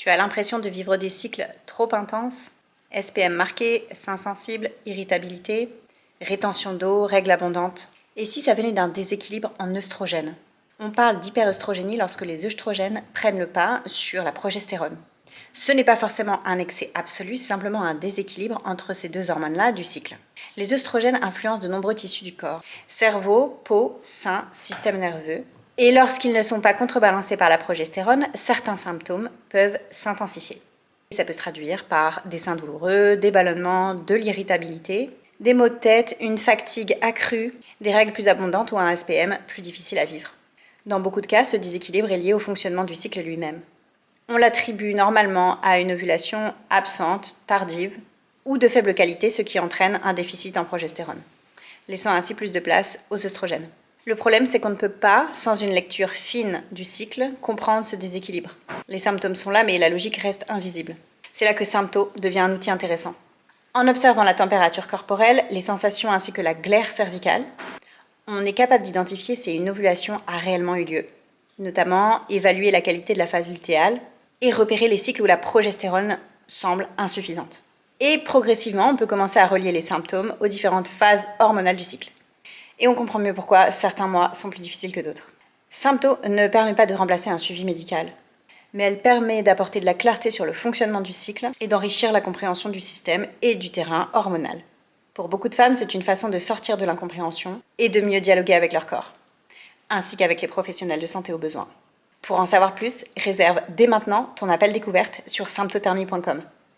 Tu as l'impression de vivre des cycles trop intenses, SPM marqué, seins sensibles, irritabilité, rétention d'eau, règles abondantes. Et si ça venait d'un déséquilibre en œstrogènes? On parle d'hyperœstrogénie lorsque les œstrogènes prennent le pas sur la progestérone. Ce n'est pas forcément un excès absolu, c'est simplement un déséquilibre entre ces deux hormones-là du cycle. Les œstrogènes influencent de nombreux tissus du corps, cerveau, peau, sein, système nerveux. Et lorsqu'ils ne sont pas contrebalancés par la progestérone, certains symptômes peuvent s'intensifier. Ça peut se traduire par des seins douloureux, des ballonnements, de l'irritabilité, des maux de tête, une fatigue accrue, des règles plus abondantes ou un SPM plus difficile à vivre. Dans beaucoup de cas, ce déséquilibre est lié au fonctionnement du cycle lui-même. On l'attribue normalement à une ovulation absente, tardive ou de faible qualité, ce qui entraîne un déficit en progestérone, laissant ainsi plus de place aux œstrogènes. Le problème, c'est qu'on ne peut pas, sans une lecture fine du cycle, comprendre ce déséquilibre. Les symptômes sont là, mais la logique reste invisible. C'est là que Sympto devient un outil intéressant. En observant la température corporelle, les sensations ainsi que la glaire cervicale, on est capable d'identifier si une ovulation a réellement eu lieu. Notamment, évaluer la qualité de la phase lutéale et repérer les cycles où la progestérone semble insuffisante. Et progressivement, on peut commencer à relier les symptômes aux différentes phases hormonales du cycle. Et on comprend mieux pourquoi certains mois sont plus difficiles que d'autres. Sympto ne permet pas de remplacer un suivi médical, mais elle permet d'apporter de la clarté sur le fonctionnement du cycle et d'enrichir la compréhension du système et du terrain hormonal. Pour beaucoup de femmes, c'est une façon de sortir de l'incompréhension et de mieux dialoguer avec leur corps, ainsi qu'avec les professionnels de santé au besoin. Pour en savoir plus, réserve dès maintenant ton appel découverte sur symptothermie.com.